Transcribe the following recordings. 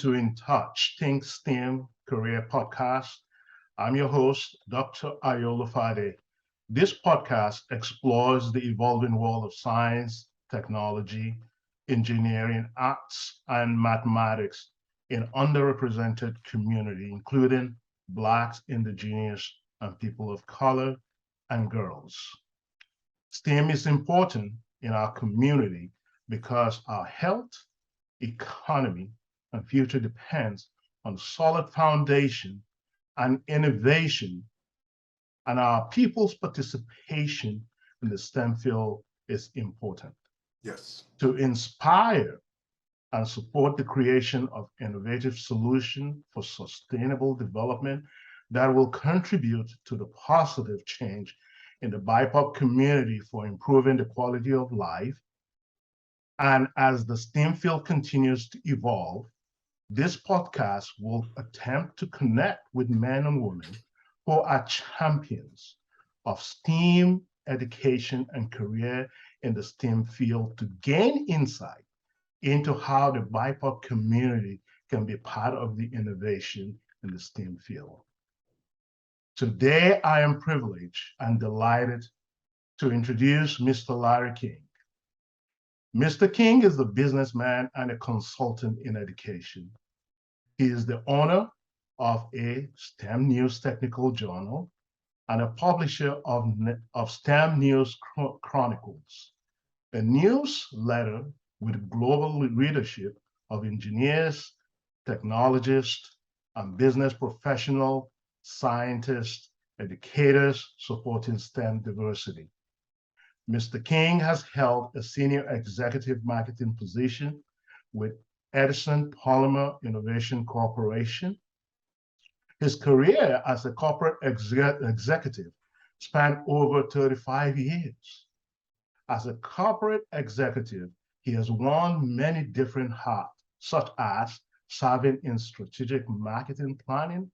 to In Touch, Think STEM Career Podcast. I'm your host, Dr. Ayo Olufade. This podcast explores the evolving world of science, technology, engineering, arts, and mathematics in underrepresented community, including Blacks, Indigenous, and people of color, and girls. STEM is important in our community because our health, economy, and future depends on solid foundation and innovation, and our people's participation in the STEM field is important. Yes. To inspire and support the creation of innovative solutions for sustainable development that will contribute to the positive change in the BIPOC community for improving the quality of life. And as the STEM field continues to evolve, this podcast will attempt to connect with men and women who are champions of STEM education and career in the STEM field to gain insight into how the BIPOC community can be part of the innovation in the STEM field. Today, I am privileged and delighted to introduce Mr. Larry King. Mr. King is a businessman and a consultant in education. He is the owner of a STEM News Technical Journal and a publisher of STEM News Chronicles, a newsletter with global readership of engineers, technologists, and business professionals, scientists, educators supporting STEM diversity. Mr. King has held a senior executive marketing position with Edison Polymer Innovation Corporation. His career as a corporate executive spanned over 35 years. As a corporate executive, he has worn many different hats, such as serving in strategic marketing planning,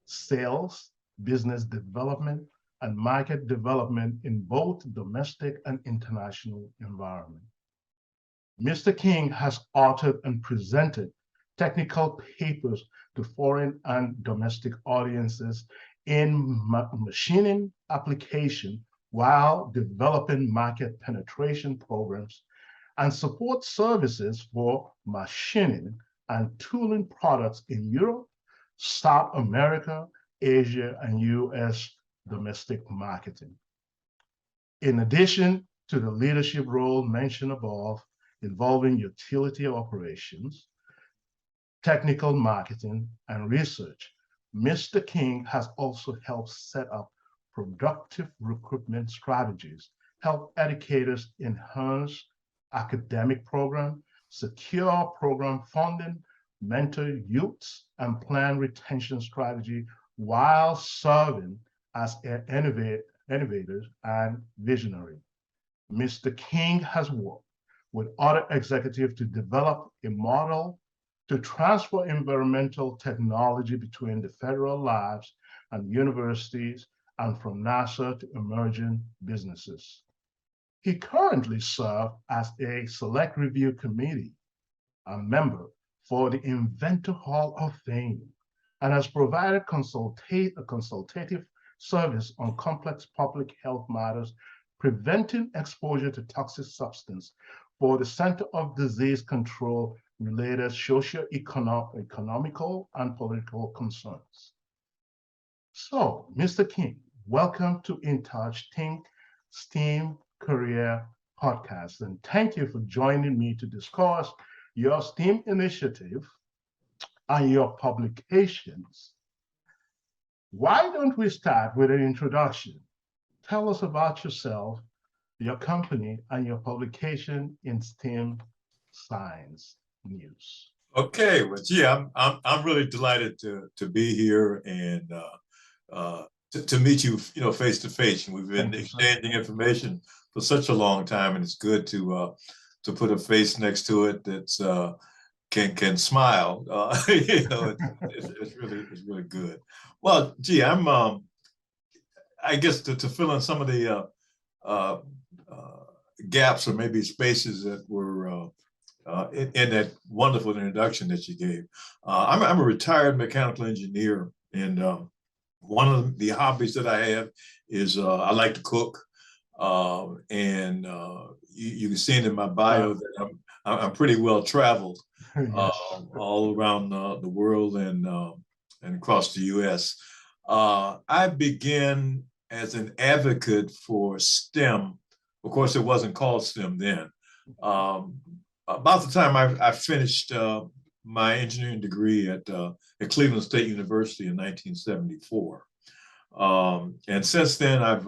sales, business development, and market development in both domestic and international environment. Mr. King has authored and presented technical papers to foreign and domestic audiences in machining application while developing market penetration programs and support services for machining and tooling products in Europe, South America, Asia, and US domestic marketing. In addition to the leadership role mentioned above, involving utility operations, technical marketing, and research, Mr. King has also helped set up productive recruitment strategies, help educators enhance academic program, secure program funding, mentor youths, and plan retention strategy while serving as an innovator and visionary. Mr. King has worked with other executives to develop a model to transfer environmental technology between the federal labs and universities and from NASA to emerging businesses. He currently serves as a select review committee, a member for the Inventor Hall of Fame, and has provided a consultative service on complex public health matters, preventing exposure to toxic substance for the Center of Disease Control related socio-economical and political concerns. So, Mr. King, welcome to In Touch Think STEM Career Podcast, and thank you for joining me to discuss your STEM initiative and your publications. Why don't we start with an introduction? Tell us about yourself, your company, and your publication in STEM science news. Okay, well, gee, I'm really delighted to be here and to meet you, face to face. And we've been exchanging information for such a long time, and it's good to put a face next to it that's can smile. It's really good. Well, gee, I guess to fill in some of the gaps or maybe spaces that were in that wonderful introduction that you gave. I'm a retired mechanical engineer, and one of the hobbies that I have is I like to cook. And you can see it in my bio that I'm pretty well traveled Yes. all around the world and across the U.S. I began as an advocate for STEM. Of course, it wasn't called STEM then. About the time I finished my engineering degree at Cleveland State University in 1974. And since then, I've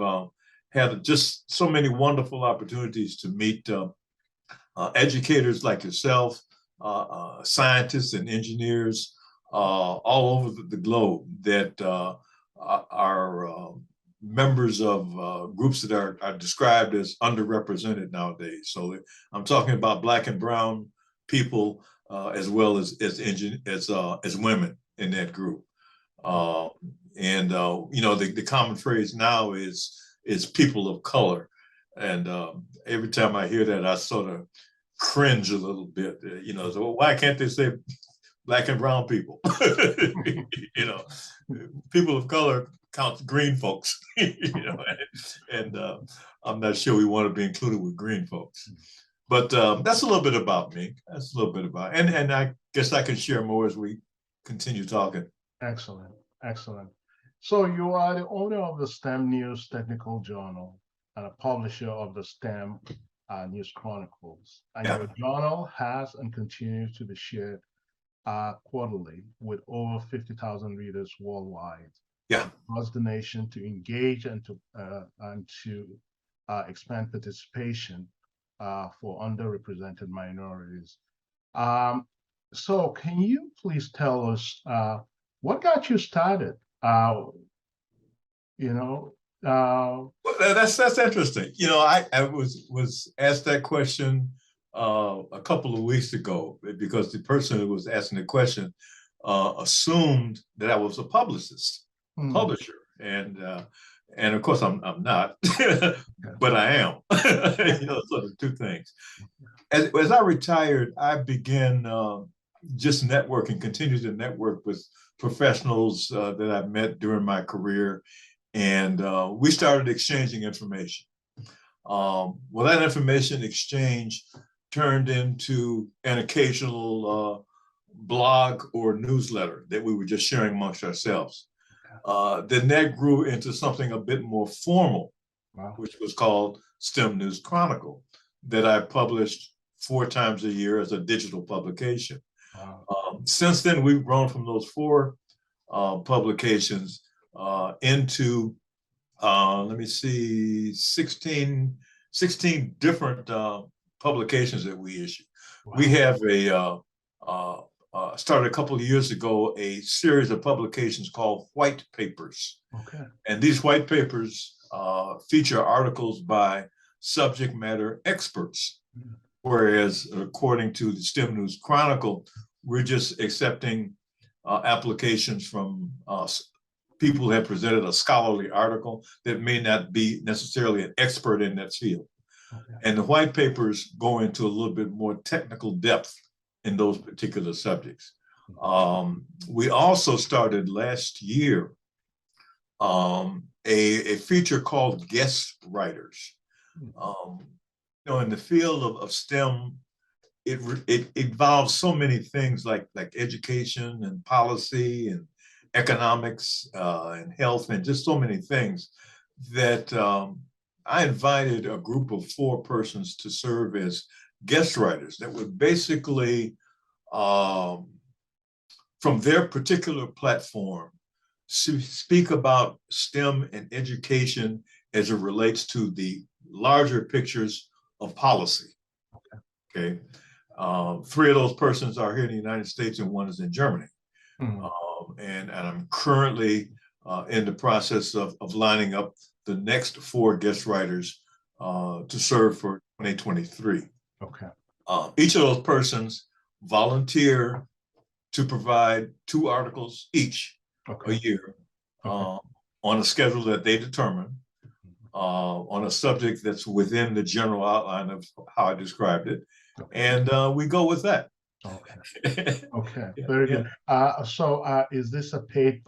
had just so many wonderful opportunities to meet educators like yourself, scientists and engineers all over the globe that are members of groups that are described as underrepresented nowadays. So I'm talking about Black and brown people as well as women in that group. And you know, the common phrase now is people of color. And every time I hear that, I sort of cringe a little bit. You know, so why can't they say Black and brown people? You know, people of color count green folks. You know, and I'm not sure we want to be included with green folks. But that's a little bit about me. That's a little bit about, and I guess I can share more as we continue talking. Excellent, excellent. So you are the owner of the STEM News Technical Journal and a publisher of the STEM News Chronicles. And Yeah. your journal has and continues to be shared quarterly with over 50,000 readers worldwide. Yeah. Across the nation to engage and to expand participation for underrepresented minorities. So can you please tell us what got you started? You know, Well, that's interesting. You know, I was asked that question a couple of weeks ago because the person who was asking the question assumed that I was a publisher, and of course I'm not, but I am. You know, sort of two things. As I retired, I began just networking, continued to network with professionals that I met during my career, and we started exchanging information. Well, that information exchange turned into an occasional blog or newsletter that we were just sharing amongst ourselves. Then that grew into something a bit more formal, which was called STEM News Chronicle, that I published 4 times a year as a digital publication. Since then, we've grown from those 4 publications into, let me see, 16 different publications that we issue. Wow. We have started a couple of years ago, a series of publications called White Papers. Okay. And these white papers feature articles by subject matter experts. Mm-hmm. Whereas according to the STEM News Chronicle, we're just accepting applications from people who have presented a scholarly article that may not be necessarily an expert in that field. Okay. And the white papers go into a little bit more technical depth in those particular subjects. We also started last year a feature called Guest Writers. You know, in the field of STEM, it involves so many things like education and policy and economics and health and just so many things that I invited a group of 4 persons to serve as guest writers that would basically, from their particular platform, speak about STEM and education as it relates to the larger pictures of policy. Okay. 3 of those persons are here in the United States and 1 is in Germany. Mm-hmm. And I'm currently in the process of lining up the next 4 guest writers to serve for 2023. Okay. Each of those persons volunteer to provide 2 articles each a year on a schedule that they determine, on a subject that's within the general outline of how I described it. and we go with that. Okay. Okay. Very Yeah. good. So is this a paid?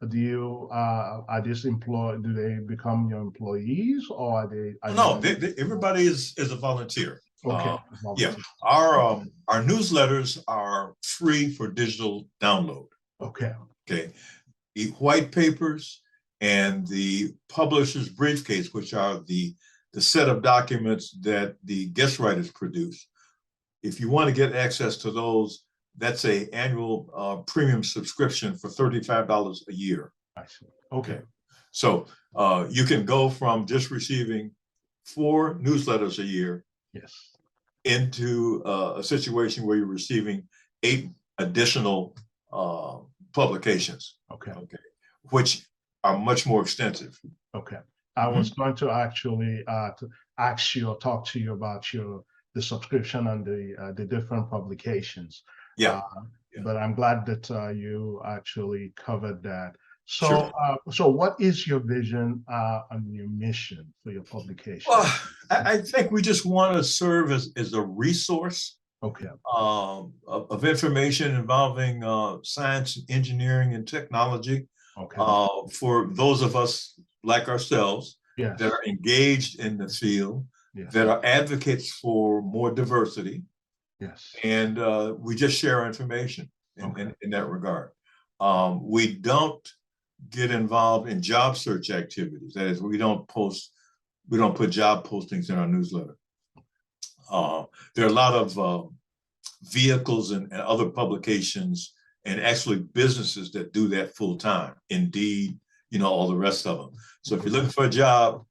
Do you are this employed? Do they become your employees, or are they? Are No, you, everybody is a volunteer. okay. Yeah, Volunteer. our newsletters are free for digital download. Okay. Okay, the white papers and the publisher's briefcase, which are the set of documents that the guest writers produce. If you want to get access to those, that's a annual premium subscription for $35 a year. I see. Okay. So you can go from just receiving 4 newsletters a year, Yes. into a situation where you're receiving 8 additional publications. Okay. Okay, which are much more extensive. Okay. I was going to actually to ask you or talk to you about the subscription and the different publications. Yeah. But I'm glad that you actually covered that. So, Sure. So what is your vision and your mission for your publication? Well, I think we just want to serve as a resource Okay. Of information involving science, engineering, and technology. Okay. For those of us like ourselves, Yes. that are engaged in the field, Yes. that are advocates for more diversity. Yes. And we just share information in that regard. We don't get involved in job search activities. That is, we don't put job postings in our newsletter. There are a lot of vehicles and other publications and actually businesses that do that full time. Indeed, all the rest of them. So if you're looking for a job,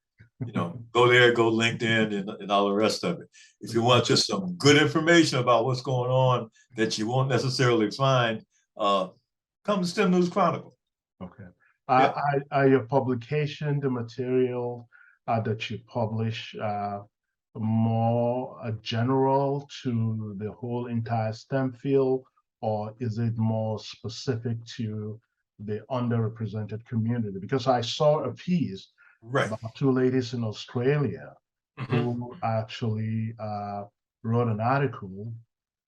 go there, go LinkedIn and all the rest of it. If you want just some good information about what's going on that you won't necessarily find, come to STEM News Chronicle. Okay. Are your publication, the material that you publish, more general to the whole entire STEM field, or is it more specific to the underrepresented community? Because I saw a piece about 2 ladies in Australia who actually wrote an article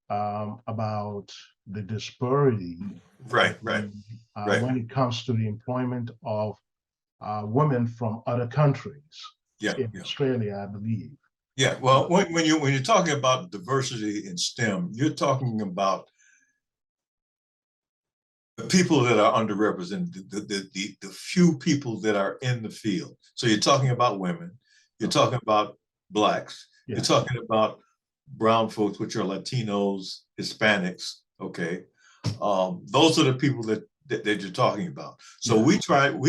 about the disparity when it comes to the employment of women from other countries in Australia, I believe. Yeah, well, when you're talking about diversity in STEM, you're talking about the people that are underrepresented, the few people that are in the field. So you're talking about women, you're talking about Blacks, you're talking about brown folks, which are Latinos, Hispanics. Okay, those are the people that you're talking about. So we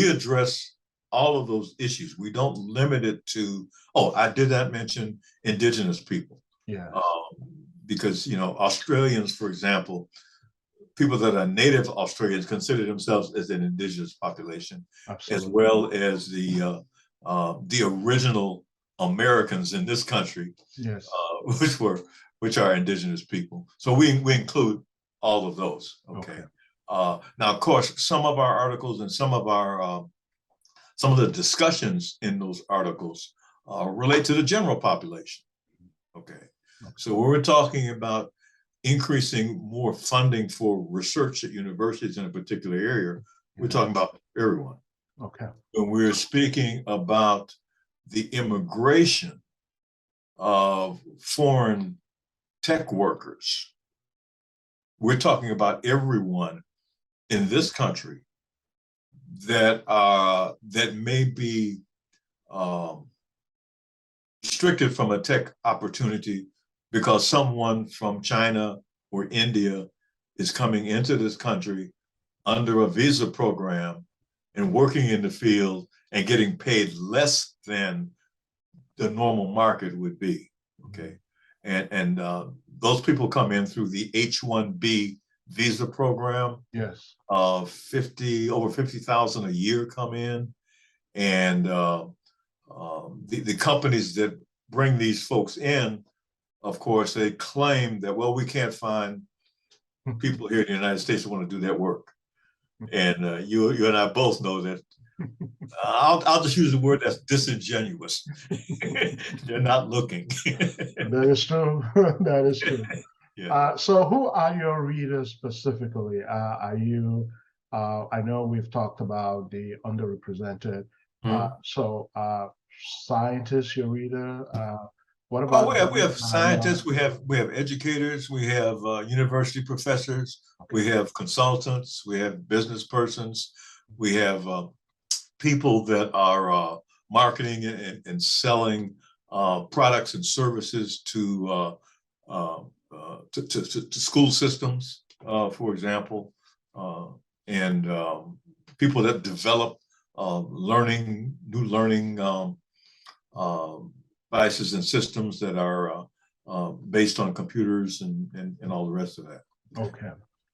address all of those issues. We don't limit it to, I did not mention indigenous people. Yeah. Because, Australians, for example, people that are native Australians consider themselves as an indigenous population. Absolutely. As well as the original Americans in this country, which are indigenous people. So we include all of those. Okay. Now, of course, some of our articles and some of the discussions in those articles relate to the general population. Okay. So when we're talking about increasing more funding for research at universities in a particular area, we're talking about everyone. Okay. When we're speaking about the immigration of foreign tech workers, we're talking about everyone in this country that may be restricted from a tech opportunity because someone from China or India is coming into this country under a visa program and working in the field and getting paid less than the normal market would be. Okay. And those people come in through the H-1B visa program. Yes. Over 50,000 a year come in. And the companies that bring these folks in, of course, they claim that, well, we can't find people here in the United States who want to do that work. And you and I both know that I'll just use the word that's disingenuous. They're not looking. That is true. That is true. Yeah. So who are your readers specifically? Are you, I know we've talked about the underrepresented. Mhm. Scientists, your reader. What Oh, about we have those that are not? scientists, we have educators, we have university professors, we have consultants, we have business persons, we have people that are marketing and selling products and services to school systems, for example, and people that develop new learning devices and systems that are based on computers and all the rest of that. Okay.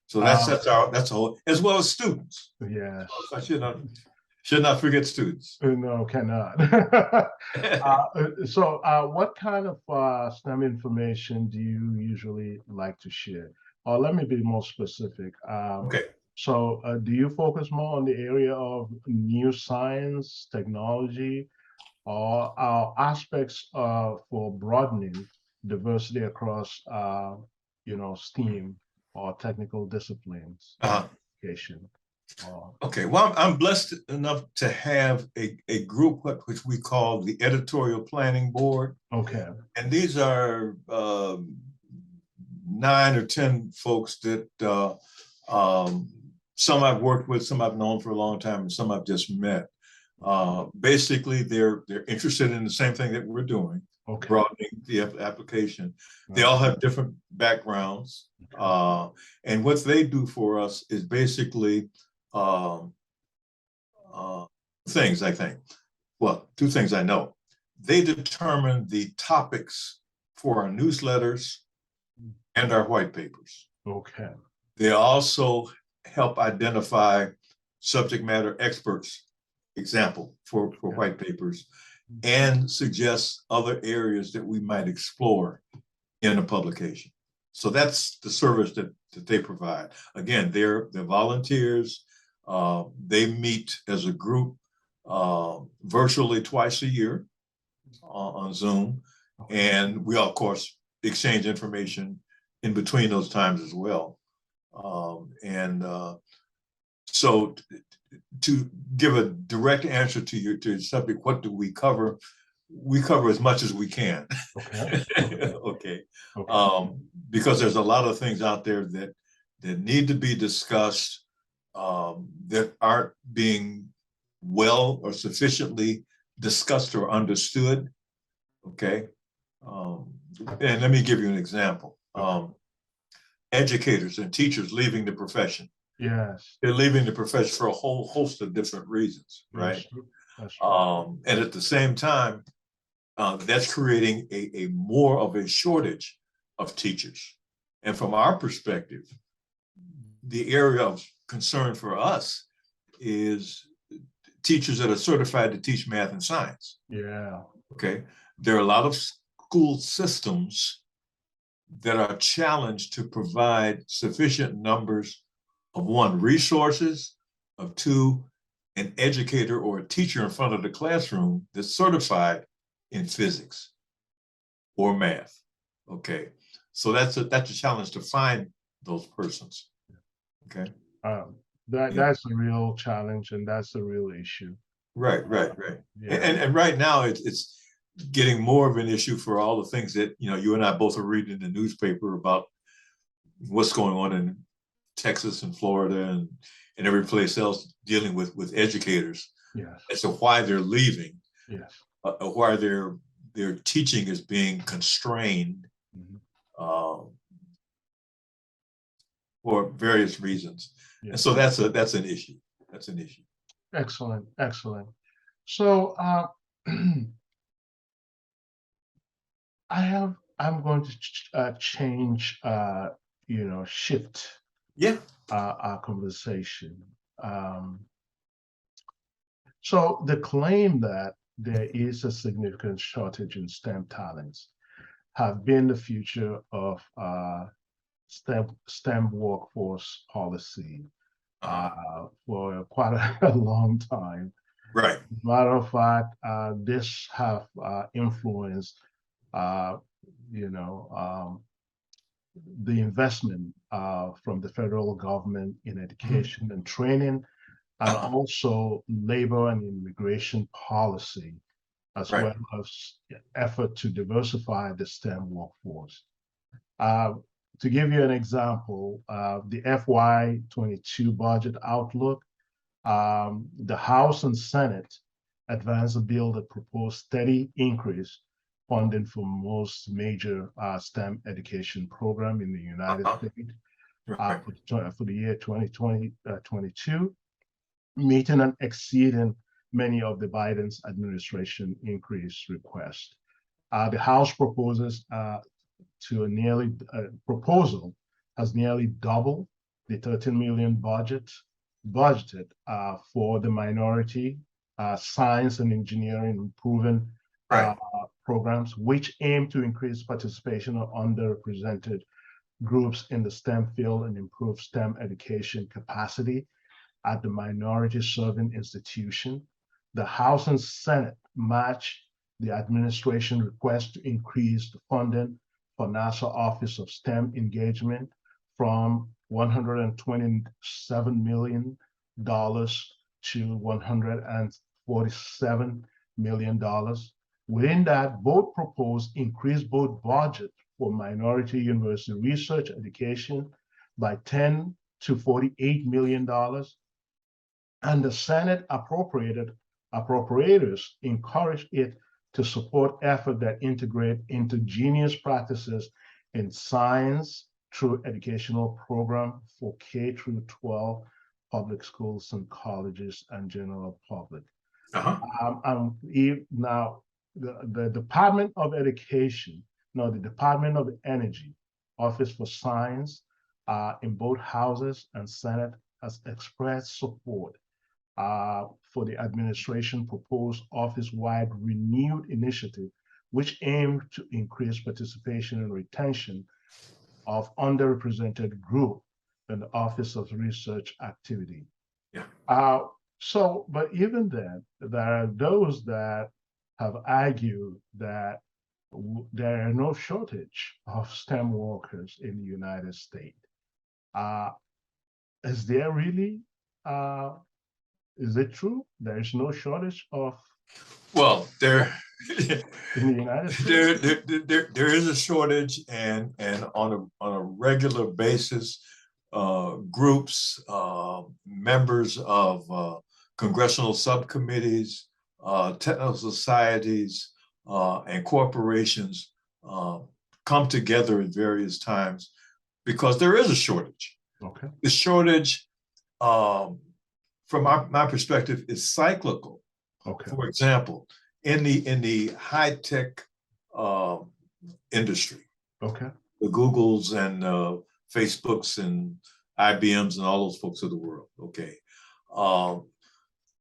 So that's a whole, as well as students. Yes. I should not forget students. No, cannot. What kind of STEM information do you usually like to share? Or let me be more specific. Okay. Do you focus more on the area of new science, technology, or aspects for broadening diversity across, STEAM or technical disciplines, education? Okay, well, I'm blessed enough to have a group which we call the Editorial Planning Board. Okay. And these are 9 or 10 folks that some I've worked with, some I've known for a long time, and some I've just met. Basically, they're interested in the same thing that we're doing, Okay. broadening the application. They all have different backgrounds. And what they do for us is basically things, I think. Well, two things I know. They determine the topics for our newsletters and our white papers. Okay. They also help identify subject matter experts, example, for white papers, and suggest other areas that we might explore in a publication. So that's the service that they provide. Again, they're volunteers. They meet as a group virtually twice a year on Zoom. And we, of course, exchange information in between those times as well. So to give a direct answer to your subject, what do we cover? We cover as much as we can. Okay. Okay. Because there's a lot of things out there that need to be discussed that aren't being well or sufficiently discussed or understood. Okay. And let me give you an example. Educators and teachers leaving the profession. Yes. They're leaving the profession for a whole host of different reasons, right? That's true. And at the same time, that's creating a more of a shortage of teachers. And from our perspective, the area of concern for us is teachers that are certified to teach math and science. Yeah. Okay. There are a lot of school systems that are challenged to provide sufficient numbers of, one, resources, of two, an educator or a teacher in front of the classroom that's certified in physics or math. Okay. So that's a challenge to find those persons. Okay. That's a real challenge, and that's a real issue. Right. Yeah. And right now it's getting more of an issue for all the things that, you and I both are reading in the newspaper about what's going on in Texas and Florida and every place else dealing with educators. Yes. As to why they're leaving. Yes. Why their teaching is being constrained for various reasons. Yes. And so that's an issue. That's an issue. Excellent. So I'm going to change, shift our conversation. So the claim that there is a significant shortage in STEM talents have been the future of STEM workforce policy for quite a long time. Right. Matter of fact, this have influenced, uh, you know, the investment from the federal government in Mhm. education and training, and also labor and immigration policy, as Right. well as effort to diversify the STEM workforce. Uh, to give you an example, the FY22 budget outlook, the House and Senate advanced a bill that proposed steady increase funding for most major STEM education program in the United Uh-huh. States Right. for the year 2022, meeting and exceeding many of the Biden's administration increase requests. The House proposes to a nearly proposal has nearly doubled the 13 million budgeted for the minority science and engineering improving uh, Right. programs, which aim to increase participation of underrepresented groups in the STEM field and improve STEM education capacity at the minority serving institution. The House and Senate match the administration request to increase the funding for NASA Office of STEM Engagement from $127 million to $147 million. Within that, both propose increased both budget for minority university research education by 10 to $48 million, and the Senate appropriators encouraged it to support efforts that integrate indigenous practices in science through educational program for K through 12 public schools and colleges and general public. Uh-huh. Now, the Department of Education, no, the Department of Energy, Office for Science, in both houses and Senate has expressed support for the administration proposed office-wide renewed initiative, which aimed to increase participation and retention of underrepresented group in the Office of Research activity. Yeah. But even then, there are those that have argued that there are no shortage of STEM workers in the United States. Uh, is there really uh, is it true? There is no shortage of Well, in the United States? there is a shortage, and on a regular basis, groups, members of congressional subcommittees, technical societies, and corporations come together at various times because there is a shortage. Okay. The shortage, from my perspective, is cyclical. Okay. For example, in the high tech industry, Okay. the Googles and Facebooks and IBMs and all those folks of the world. Okay,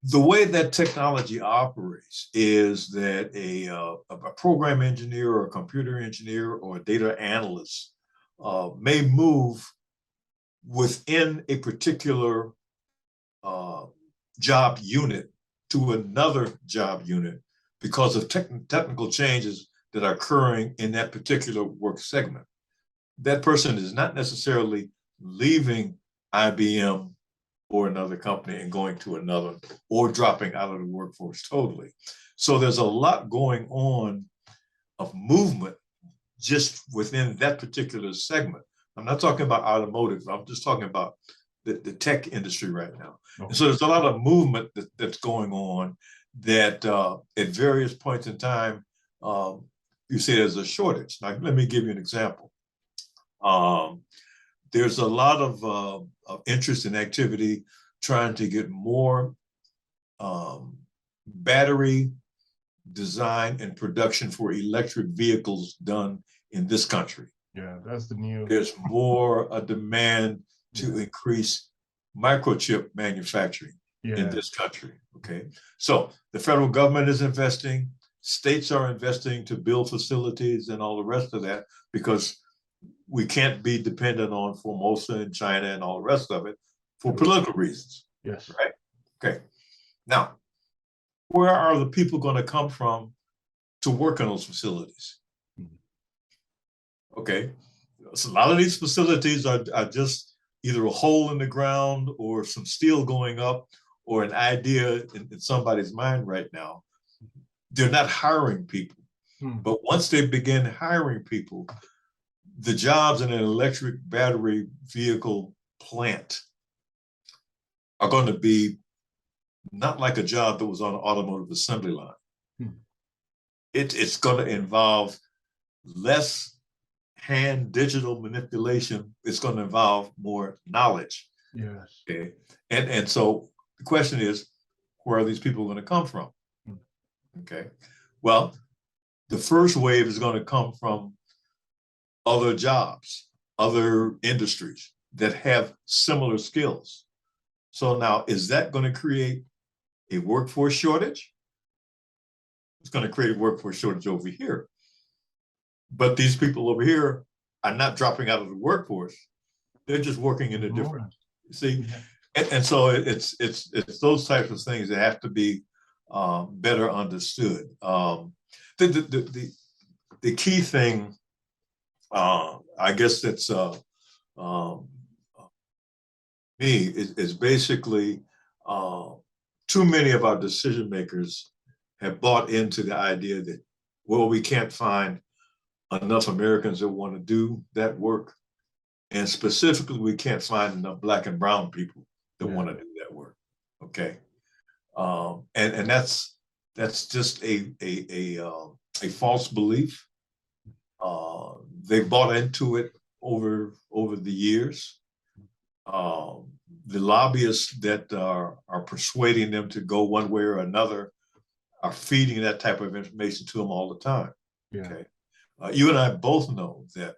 the way that technology operates is that a program engineer or a computer engineer or a data analyst may move within a particular job unit to another job unit because of technical changes that are occurring in that particular work segment. That person is not necessarily leaving IBM or another company and going to another, or dropping out of the workforce totally. So there's a lot going on of movement just within that particular segment. I'm not talking about automotive. I'm just talking about the tech industry right now. Okay. And so there's a lot of movement that's going on that at various points in time, you say there's a shortage. Now, let me give you an example. There's a lot of interest and activity trying to get more battery design and production for electric vehicles done in this country. Yeah, that's the new. There's more a demand to increase microchip manufacturing in this country. Okay, so the federal government is investing, states are investing to build facilities and all the rest of that, because we can't be dependent on Formosa and China and all the rest of it for political reasons. Yes. Right. Okay. Now, where are the people going to come from to work in those facilities? Okay, so a lot of these facilities are just either a hole in the ground or some steel going up or an idea in somebody's mind right now. They're not hiring people. But once they begin hiring people, the jobs in an electric battery vehicle plant are going to be not like a job that was on an automotive assembly line. It's going to involve less hand digital manipulation. It's going to involve more knowledge. Yes. Okay. And so the question is, where are these people going to come from? Okay. Well, the first wave is going to come from other jobs, other industries that have similar skills. So now, is that going to create a workforce shortage? It's going to create a workforce shortage over here. But these people over here are not dropping out of the workforce. They're just working in a different, see? And so it's those types of things that have to be better understood. The key thing, I guess that's me, is basically too many of our decision makers have bought into the idea that, well, we can't find enough Americans that want to do that work. And specifically, we can't find enough Black and brown people that want to do that work. Okay. And that's just a false belief. They bought into it over the years. The lobbyists that are persuading them to go one way or another are feeding that type of information to them all the time. Yeah. Okay. You and I both know that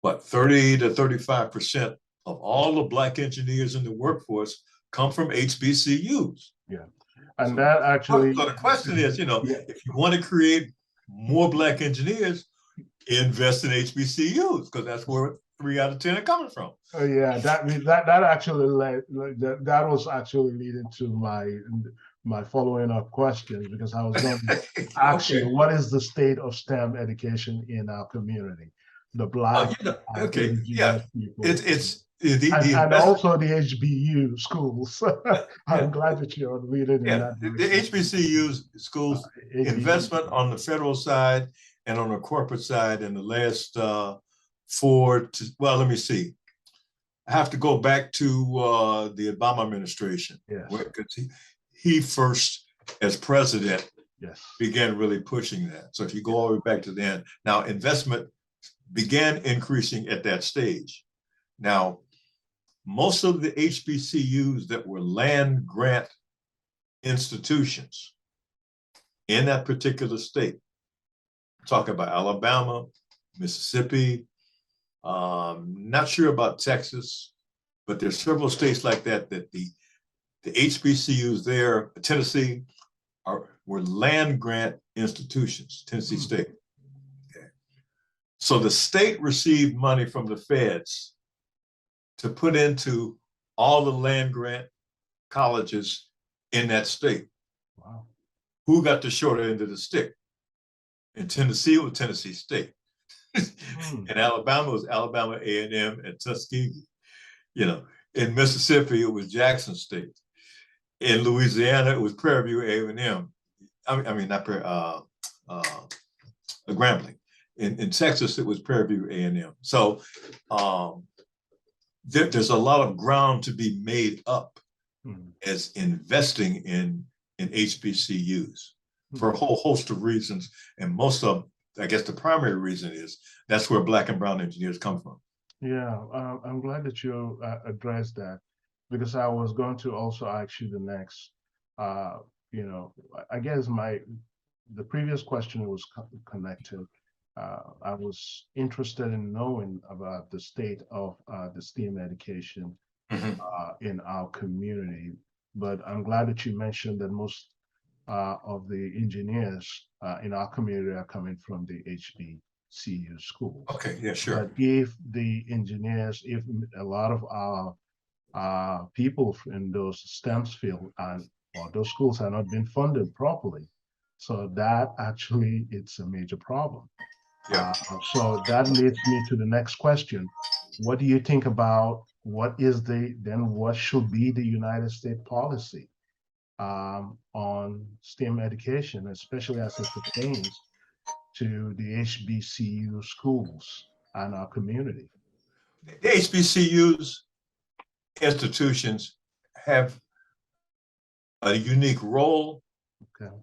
30 to 35% of all the Black engineers in the workforce come from HBCUs. Yeah. And that actually. So the question is, if you want to create more Black engineers, invest in HBCUs, because that's where 3 out of 10 are coming from. Yeah, that actually that was actually leading to my following up question, because I was going to ask you, what is the state of STEM education in our community, the Black indigenous people, and also the HBU schools. I'm glad that you're leading in that direction. The HBCU schools, investment on the federal side and on the corporate side in the last let me see. I have to go back to the Obama administration. Yes. Because he first, as president, began really pushing that. So if you go all the way back to then, now investment began increasing at that stage. Now, most of the HBCUs that were land grant institutions in that particular state, talk about Alabama, Mississippi, not sure about Texas, but there's several states like that the HBCUs there, Tennessee, were land grant institutions, Tennessee State. Okay. So the state received money from the feds to put into all the land grant colleges in that state. Wow. Who got the short end of the stick? In Tennessee, it was Tennessee State. In Alabama, it was Alabama A&M and Tuskegee. In Mississippi, it was Jackson State. In Louisiana, it was Prairie View A&M. I mean, not Grambling. In Texas, it was Prairie View A&M. So there's a lot of ground to be made up as investing in HBCUs for a whole host of reasons. And most of, I guess the primary reason is that's where Black and brown engineers come from. Yeah, I'm glad that you addressed that, because I was going to also ask you the next, I guess the previous question was connected. I was interested in knowing about the state of the STEM education in our community, but I'm glad that you mentioned that most of the engineers in our community are coming from the HBCU schools. Okay, yeah, sure. But if the engineers, if a lot of our people in those STEM fields are or those schools are not being funded properly. So that actually, it's a major problem. Yeah. So that leads me to the next question. What do you think about what should be the United States policy on STEM education, especially as it pertains to the HBCU schools and our community? The HBCUs institutions have a unique role, Okay.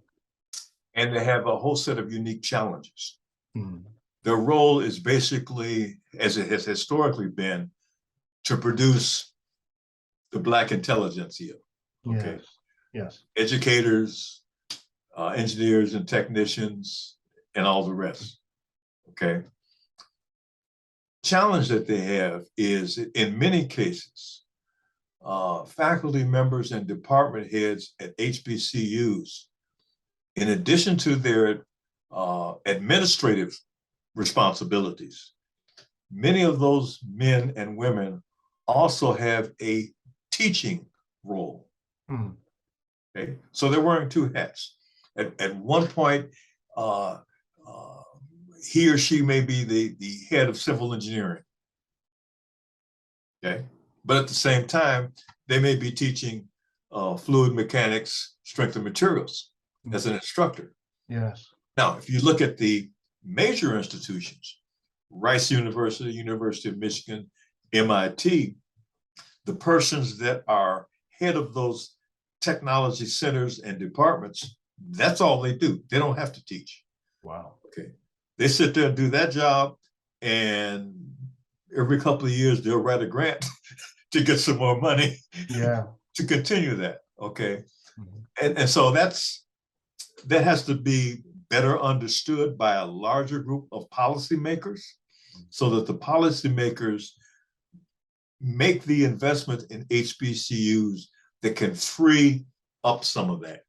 and they have a whole set of unique challenges. Hmm. Their role is basically, as it has historically been, to produce the Black intelligentsia. Okay. Yes. Yes. Educators, engineers and technicians, and all the rest. Okay. Challenge that they have is, in many cases, faculty members and department heads at HBCUs, in addition to their administrative responsibilities, many of those men and women also have a teaching role. Hmm. Okay, so they're wearing two hats. At one point, he or she may be the head of civil engineering. Okay, but at the same time, they may be teaching fluid mechanics, strength of materials as an instructor. Yes. Now, if you look at the major institutions, Rice University, University of Michigan, MIT, the persons that are head of those technology centers and departments, that's all they do. They don't have to teach. Wow. Okay. They sit there and do that job, and every couple of years they'll write a grant to get some more money. Yeah. To continue that. Okay. Mm-hmm. And so that has to be better understood by a larger group of policymakers, so that the policymakers make the investment in HBCUs that can free up some of that.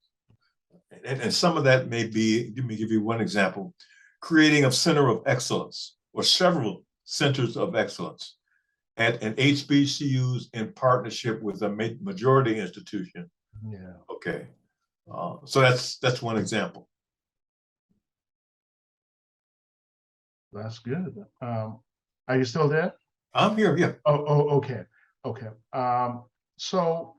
And some of that may be, let me give you one example, creating a center of excellence or several centers of excellence at an HBCUs in partnership with a majority institution. Yeah. Okay. So that's one example. That's good. Are you still there? I'm here, yeah. Oh, okay. Okay. So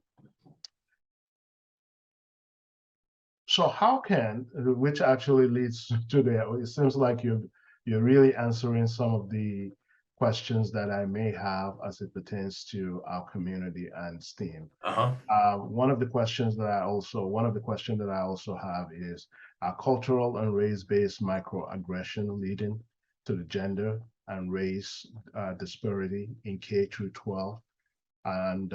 how can, which actually leads to it seems like you're really answering some of the questions that I may have as it pertains to our community and STEAM. One of the questions that I also have is, cultural and race-based microaggression leading to the gender and race disparity in K through 12 and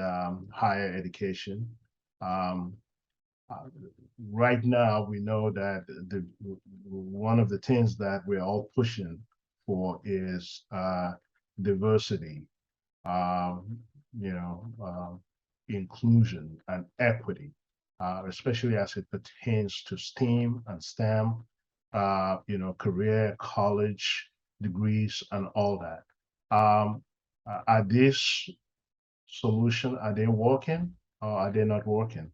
higher education. Right now, we know that one of the things that we're all pushing for is diversity, you know, inclusion and equity, especially as it pertains to STEAM and STEM, career, college degrees, and all that. Are these solutions, are they working or are they not working?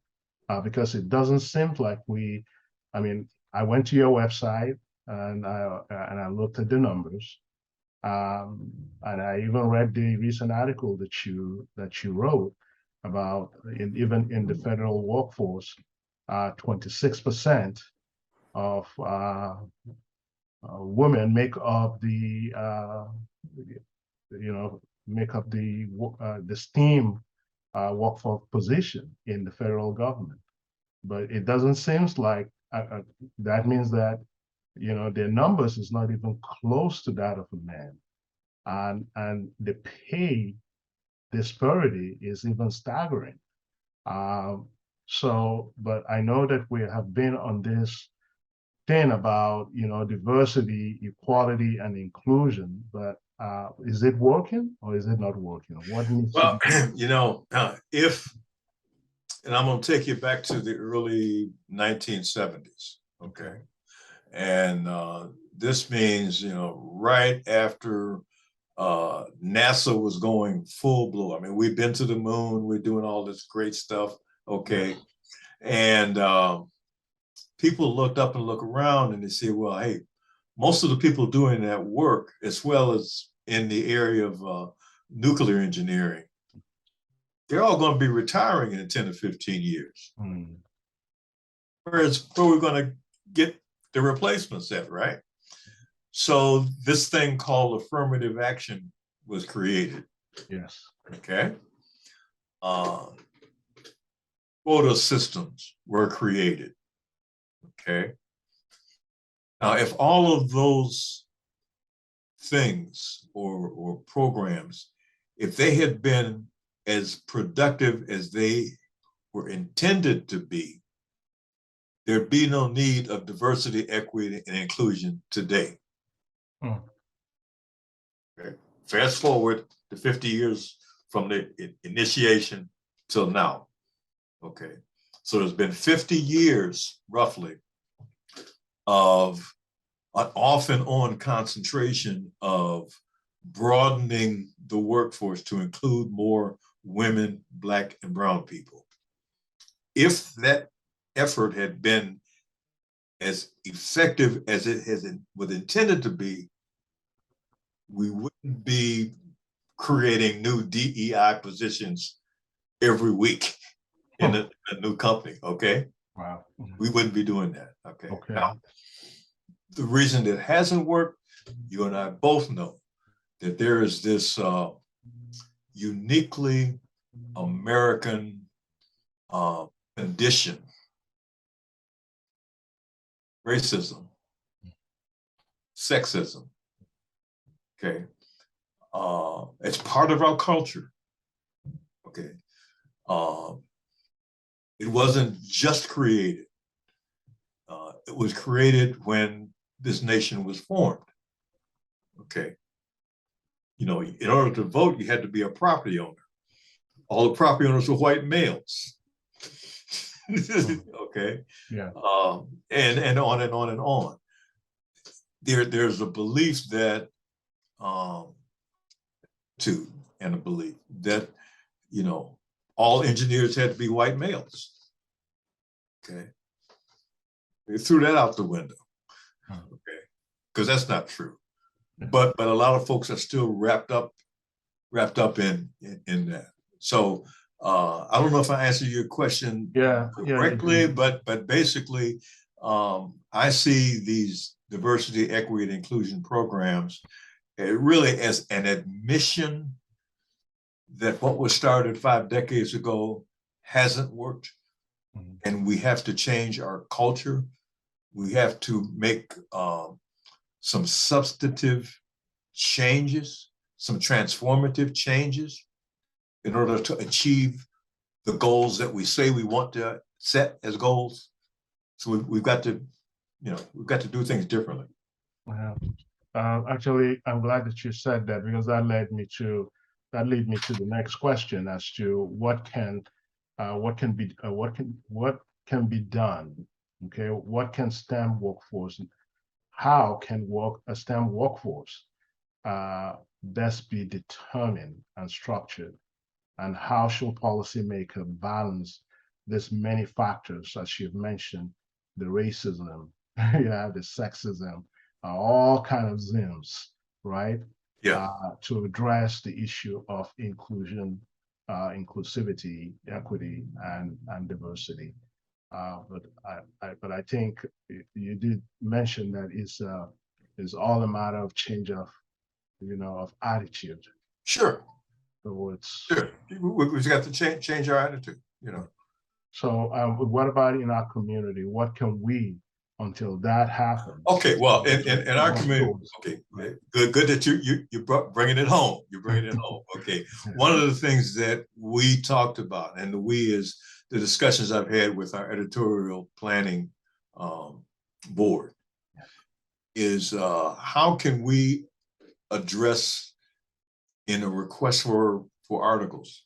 Because it doesn't seem like I mean, I went to your website and I looked at the numbers, and I even read the recent article that you wrote about even in the federal workforce, 26% of women make up the the STEAM workforce position in the federal government. But it doesn't seem like that means that their numbers is not even close to that of a man, and the pay disparity is even staggering. But I know that we have been on this thing about diversity, equality, and inclusion, but is it working or is it not working? What needs to be? And I'm going to take you back to the early 1970s. Okay. And this means, right after NASA was going full blow. I mean, we've been to the moon, we're doing all this great stuff. Okay. And people looked up and look around and they said, well, hey, most of the people doing that work, as well as in the area of nuclear engineering, they're all going to be retiring in 10 to 15 years. Whereas where we're going to get the replacements at, right? So this thing called affirmative action was created. Yes. Okay. Quota systems were created. Okay. Now, if all of those things or programs, if they had been as productive as they were intended to be, there'd be no need of diversity, equity, and inclusion today. Okay. Fast forward to 50 years from the initiation till now. Okay. So there's been 50 years, roughly, of an off and on concentration of broadening the workforce to include more women, Black, and brown people. If that effort had been as effective as it was intended to be, we wouldn't be creating new DEI positions every week in a new company, okay? Wow. We wouldn't be doing that, okay? Okay. Now, the reason it hasn't worked, you and I both know that there is this uniquely American condition, racism, sexism, okay? It's part of our culture, okay? It wasn't just created. It was created when this nation was formed, okay? You know, in order to vote, you had to be a property owner. All the property owners were white males. Okay. Yeah. And on and on and on. There's a belief that and a belief that, you know, all engineers had to be white males. Okay. They threw that out the window. Okay. Because that's not true. But a lot of folks are still wrapped up in that. So I don't know if I answered your question correctly, but basically, I see these diversity, equity, and inclusion programs really as an admission that what was started 5 decades ago hasn't worked, and we have to change our culture. We have to make some substantive changes, some transformative changes in order to achieve the goals that we say we want to set as goals. So we've got to, you know, we've got to do things differently. Wow. Actually, I'm glad that you said that, because that led me to the next question as to what can be done. Okay, what can STEM workforce? How can a STEM workforce best be determined and structured? And how should policymakers balance these many factors, as you've mentioned, the racism, the sexism, all kind of ZIMs, right? Yeah. To address the issue of inclusion, inclusivity, equity, and diversity. But I think you did mention that it's all a matter of change of, of attitude. Sure. So it's sure. We've got to change our attitude, you know. So what about in our community? What can we, until that happens? Okay, well, in our community, okay, good that you're bringing it home. You're bringing it home. Okay, one of the things that we talked about, and the we is the discussions I've had with our editorial planning board, is how can we address in a request for articles.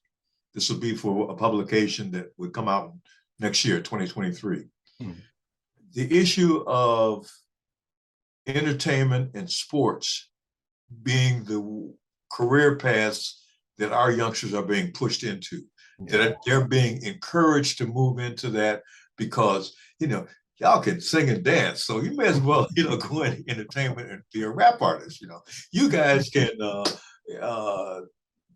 This will be for a publication that would come out next year, 2023. The issue of entertainment and sports being the career paths that our youngsters are being pushed into. that they're being encouraged to move into that because, y'all can sing and dance. So you may as well, go into entertainment and be a rap artist. You guys can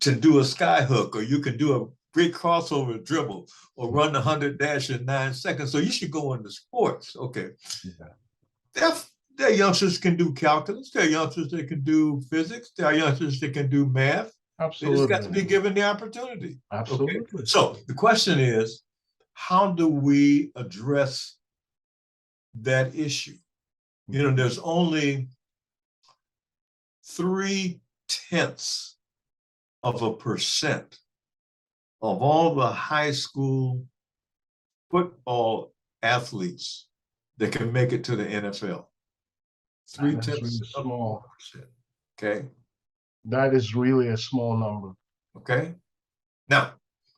to do a sky hook, or you can do a great crossover dribble, or run the 100 dash in 9 seconds. So you should go into sports. Okay. Yeah. There are youngsters can do calculus. There are youngsters that can do physics. There are youngsters that can do math. Absolutely. They just got to be given the opportunity. Absolutely. Okay? So the question is, how do we address that issue? There's only 0.3% of all the high school football athletes that can make it to the NFL. 0.3%. Okay. That is really a small number. Okay. Now,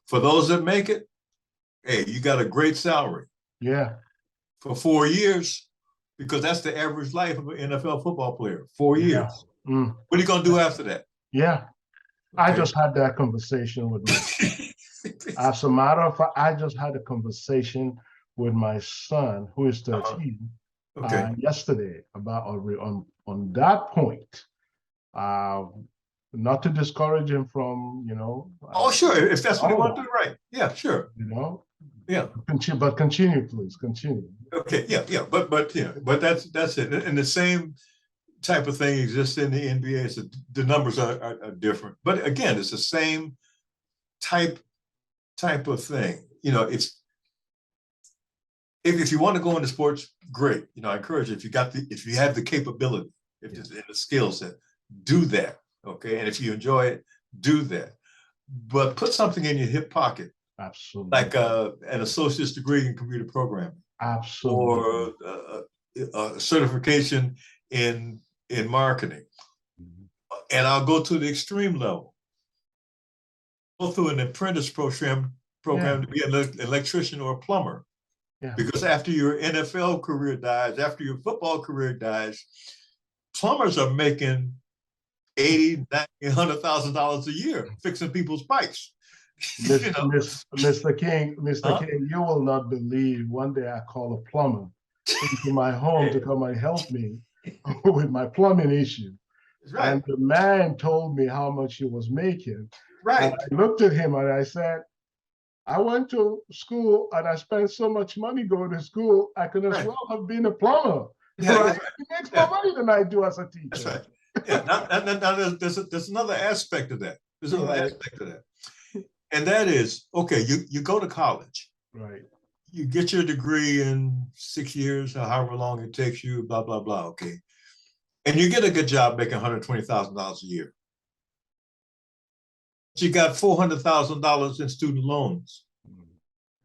for those that make it, hey, you got a great salary. Yeah. For 4 years, because that's the average life of an NFL football player. 4 years. What are you going to do after that? Yeah. Okay. I just had that conversation with my as a matter of fact, I just had a conversation with my son, who is 13, yesterday about on that point. Not to discourage him from, Oh, sure. If that's what you want to do, right. Yeah, sure. Yeah. But continue, please. Continue. Okay. Yeah. But that's it. And the same type of thing exists in the NBA. So the numbers are different. But again, it's the same type of thing. If you want to go into sports, great. I encourage you, if you have the capability, if it's in the skill set, do that. Okay. And if you enjoy it, do that. But put something in your hip pocket. Absolutely. Like an associate's degree in computer programming. Absolutely. Or a certification in marketing. And I'll go to the extreme level. Go through an apprentice program to be an electrician or a plumber. Yeah. Because after your NFL career dies, after your football career dies, plumbers are making $80,000, $90,000, $100,000 a year fixing people's pipes. Mr. King, King, you will not believe. One day I called a plumber into my home to come and help me with my plumbing issue. Right. And the man told me how much he was making. Right. And I looked at him and I said, I went to school and I spent so much money going to school, I could as well have been a plumber. Yeah, right? He makes more money than I do as a teacher. That's right. Yeah. Now there's another aspect of that. There's another aspect of that. And that is, okay, you go to college. Right. You get your degree in 6 years, or however long it takes you, blah, blah, blah, okay. And you get a good job making $120,000 a year. But you got $400,000 in student loans,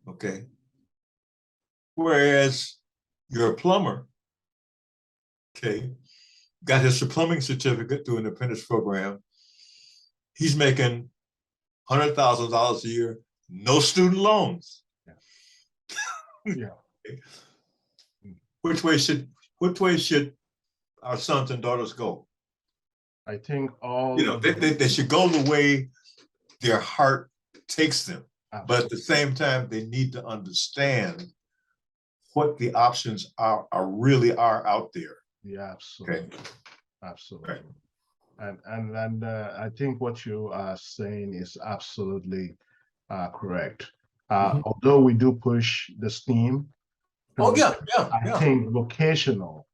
okay? Whereas you're a plumber, okay, got his plumbing certificate through an apprentice program. He's making $100,000 a year, no student loans. Yeah. Okay. Which way should our sons and daughters go? I think all they should go the way their heart takes them. Absolutely. But at the same time, they need to understand what the options are out there. Yeah, absolutely. Okay. Absolutely. Right. And I think what you are saying is absolutely correct. Although we do push the STEAM. I think vocational,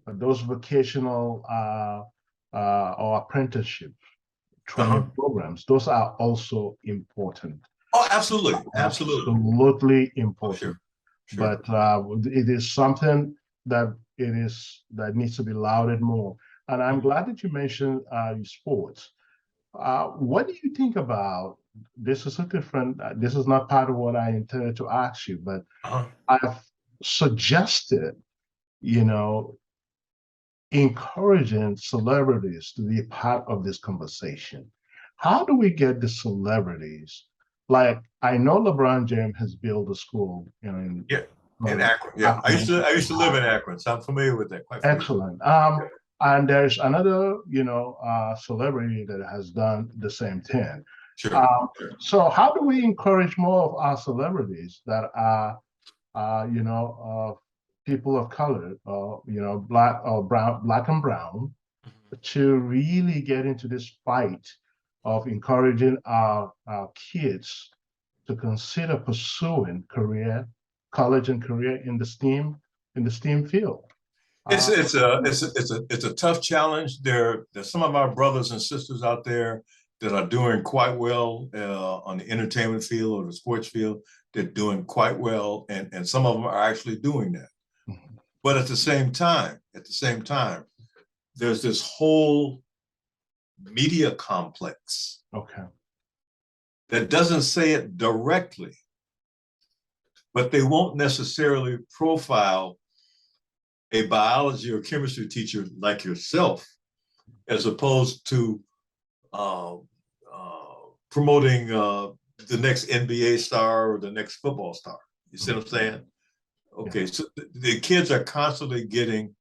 those vocational or apprenticeship training programs, those are also important. Oh, absolutely. Absolutely important. Sure. But it is something that needs to be lauded more. And I'm glad that you mentioned sports. What do you think about, this is a different, this is not part of what I intended to ask you, but I've suggested, encouraging celebrities to be a part of this conversation. How do we get the celebrities? Like, I know LeBron James has built a school, in Akron. Yeah, I used to live in Akron, so I'm familiar with that. Excellent. And there's another, celebrity that has done the same thing. Sure. So how do we encourage more of our celebrities that are, people of color, black or brown, black and brown, to really get into this fight of encouraging our kids to consider pursuing college and career in the STEAM field? It's a tough challenge. There's some of our brothers and sisters out there that are doing quite well on the entertainment field or the sports field. They're doing quite well, and some of them are actually doing that. Mhm. But at the same time, there's this whole media complex Okay. that doesn't say it directly, but they won't necessarily profile a biology or chemistry teacher like yourself, as opposed to promoting the next NBA star or the next football star. You see what I'm saying? Okay, yeah. So the kids are constantly getting,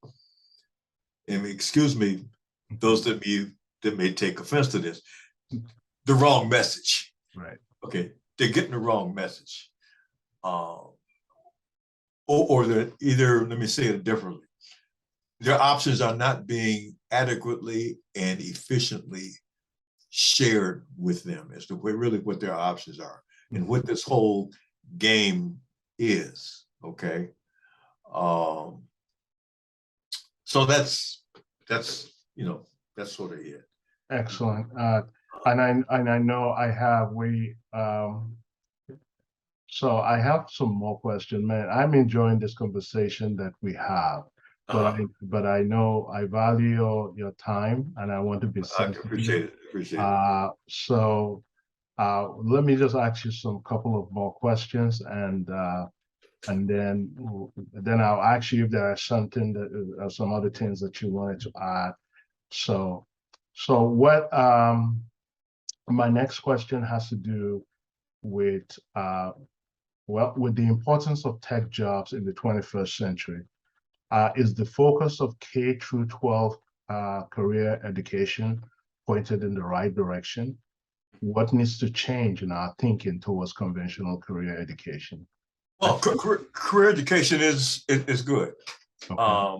and excuse me, those that may take offense to this, the wrong message. Right. Okay, they're getting the wrong message. Or they're either, let me say it differently, their options are not being adequately and efficiently shared with them as to really what their options are and what this whole game is. Okay. So that's sort of it. Excellent. And I know I have so I have some more questions, man. I'm enjoying this conversation that we have, but I know I value your time and I want to be sensitive. Appreciate it. So let me just ask you some couple of more questions, and then I'll ask you if there are something that some other things that you wanted to add. So what my next question has to do with with the importance of tech jobs in the 21st century. Is the focus of K through 12 career education pointed in the right direction? What needs to change in our thinking towards conventional career education? Well, career education is good. Okay.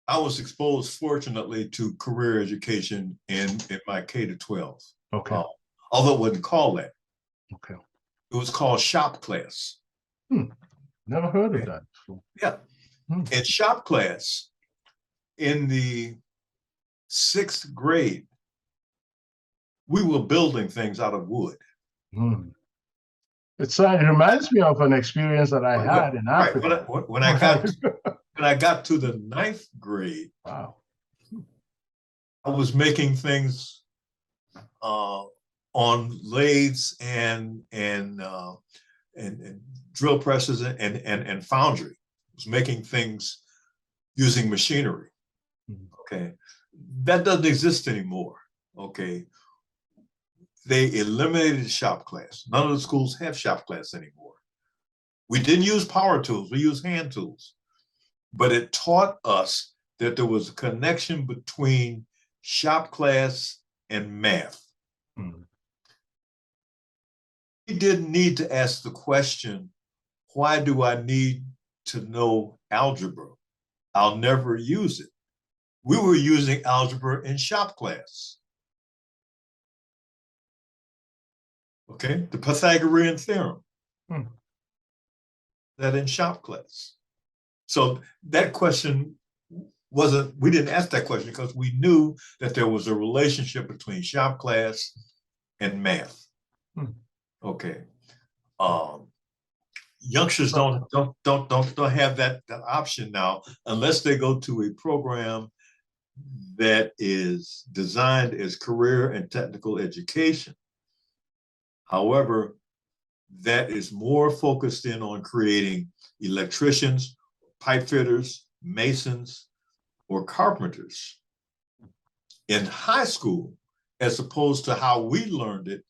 I was exposed, fortunately, to career education in my K to 12. Okay. Although it wasn't called that. Okay. It was called shop class. Never heard of that before. Yeah. In shop class, in the 6th grade, we were building things out of wood. It reminds me of an experience that I had in Africa. Right. When I got to the 9th grade, wow, I was making things on lathes and drill presses and foundry. I was making things using machinery. Okay, that doesn't exist anymore. Okay, they eliminated shop class. None of the schools have shop class anymore. We didn't use power tools, we used hand tools. But it taught us that there was a connection between shop class and math. We didn't need to ask the question, why do I need to know algebra? I'll never use it. We were using algebra in shop class. Okay, the Pythagorean theorem. That in shop class. So that question we didn't ask that question because we knew that there was a relationship between shop class and math. Okay. Youngsters don't have that option now unless they go to a program that is designed as career and technical education. However, that is more focused in on creating electricians, pipe fitters, masons, or carpenters in high school, as opposed to how we learned it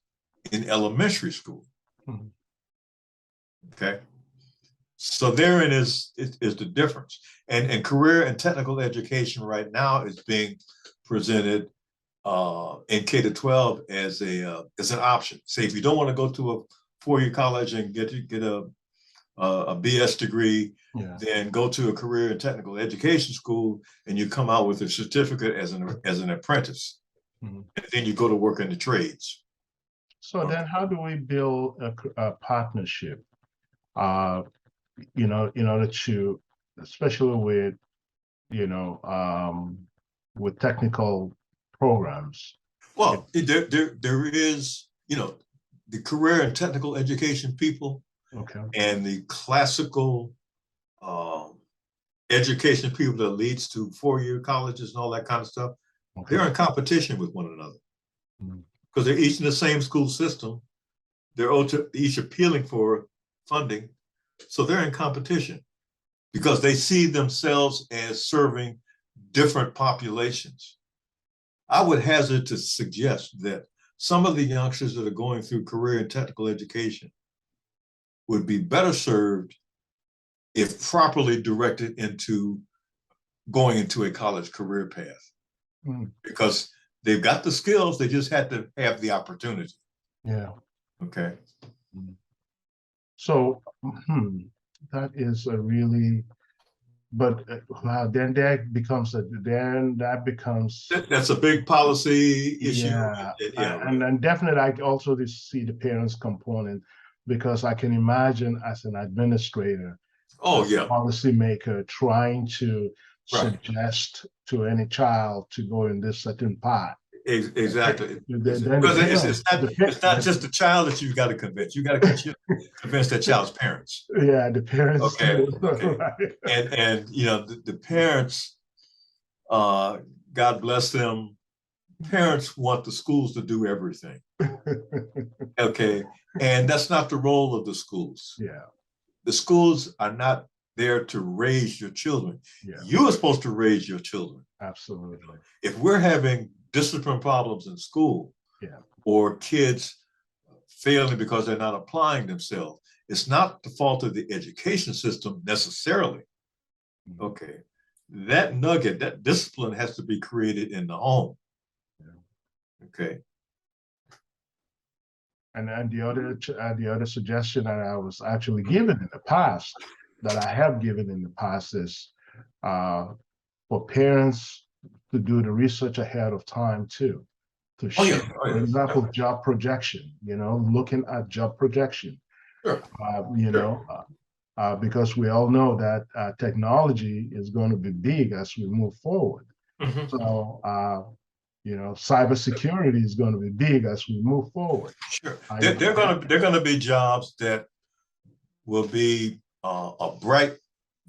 in elementary school. Okay, so therein is the difference. And career and technical education right now is being presented in K to 12 as an option. Say if you don't want to go to a 4-year college and get a BS degree, Yeah. then go to a career and technical education school, and you come out with a certificate as an apprentice. Mm-hmm. And then you go to work in the trades. So then how do we build a partnership, in order to, especially with, with technical programs? Well, there is, the career and technical education people, Okay. and the classical education people that leads to 4-year colleges and all that kind of stuff. Okay. They're in competition with one another because they're each in the same school system. They're each appealing for funding. So they're in competition because they see themselves as serving different populations. I would hazard to suggest that some of the youngsters that are going through career and technical education would be better served if properly directed into going into a college career path, because they've got the skills, they just had to have the opportunity. Yeah. Okay. So that is a really, but then that becomes that's a big policy issue. Yeah, yeah, and then definitely I also see the parents component, because I can imagine as an administrator, policymaker, trying to suggest to any child to go in this certain path. Exactly. Because it's not just the child that you've got to convince. You got to convince that child's parents. Yeah, the parents. Okay. Right. And the parents, God bless them, parents want the schools to do everything. Okay. And that's not the role of the schools. Yeah. The schools are not there to raise your children. Yeah. You are supposed to raise your children. Absolutely. If we're having discipline problems in school, or kids failing because they're not applying themselves, it's not the fault of the education system necessarily. Okay. That nugget, that discipline has to be created in the home. Okay. And the other suggestion that I was actually given in the past, that I have given in the past, is for parents to do the research ahead of time too. To show, for example, job projection, looking at job projection. Sure. Because we all know that technology is going to be big as we move forward. So, cybersecurity is going to be big as we move forward. Sure. They're going to be jobs that will be a bright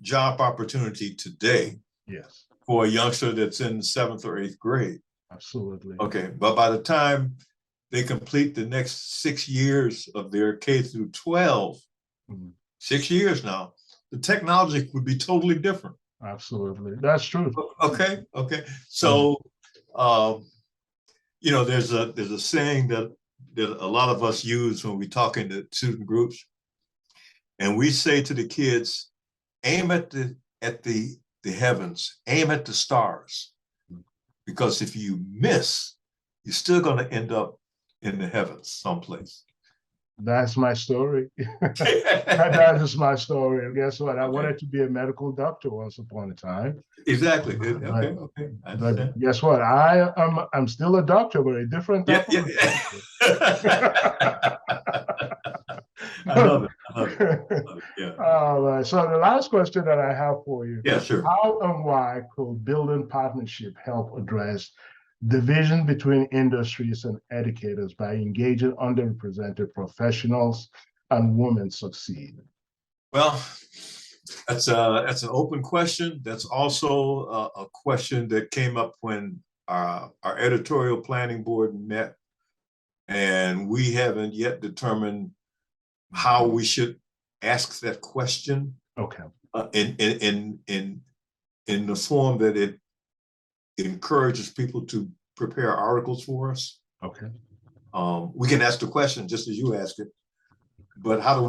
job opportunity today. Yes. For a youngster that's in 7th or 8th grade. Absolutely. Okay, but by the time they complete the next 6 years of their K through 12, 6 years now, the technology would be totally different. Absolutely, that's true. Okay. So, there's a saying that a lot of us use when we talk in the student groups, and we say to the kids, aim at the heavens, aim at the stars, because if you miss, you're still going to end up in the heavens someplace. That's my story. That is my story. And guess what? I wanted to be a medical doctor once upon a time. Exactly. Okay. But guess what? I'm still a doctor, but a different type of I love it. Yeah. All right. So the last question that I have for you. Yeah, sure. How and why could building partnership help address division between industries and educators by engaging underrepresented professionals and women succeed? Well, that's an open question. That's also a question that came up when our editorial planning board met, and we haven't yet determined how we should ask that question. Okay. In the form that it encourages people to prepare articles for us. Okay. We can ask the question just as you asked it, but how do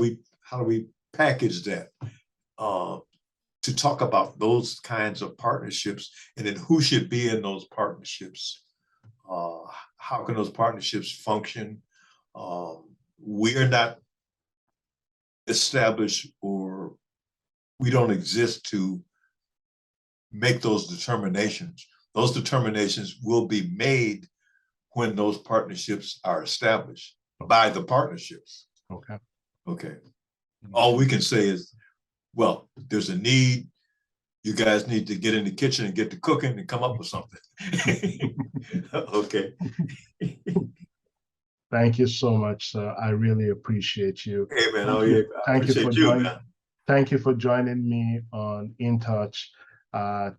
we package that to talk about those kinds of partnerships, and then who should be in those partnerships? how can those partnerships function? We are not established, or we don't exist to make those determinations. Those determinations will be made when those partnerships are established by the partnerships. Okay. Okay. All we can say is, well, there's a need. You guys need to get in the kitchen and get to cooking and come up with something. Okay. Thank you so much, sir. I really appreciate you. Hey, man. Thank Oh, you. yeah. I Thank you for appreciate you, joining. man. Thank you for joining me on In Touch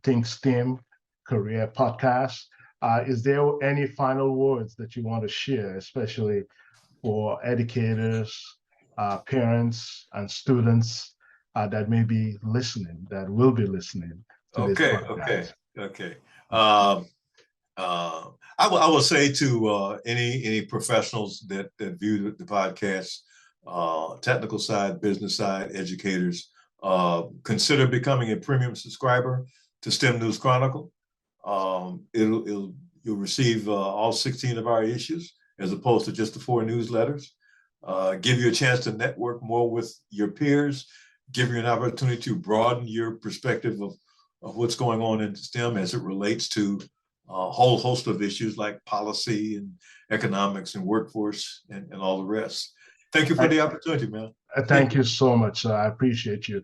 Think STEM Career Podcast. Is there any final words that you want to share, especially for educators, parents, and students that may be listening, that will be listening to this podcast? Okay. I will say to any professionals that view the podcast, technical side, business side, educators, consider becoming a premium subscriber to STEM News Chronicle. You'll receive all 16 of our issues as opposed to just the 4 newsletters. Give you a chance to network more with your peers, give you an opportunity to broaden your perspective of what's going on in STEM as it relates to a whole host of issues like policy and economics and workforce and all the rest. Thank you for the opportunity, man. Thank you so much, sir. I appreciate you.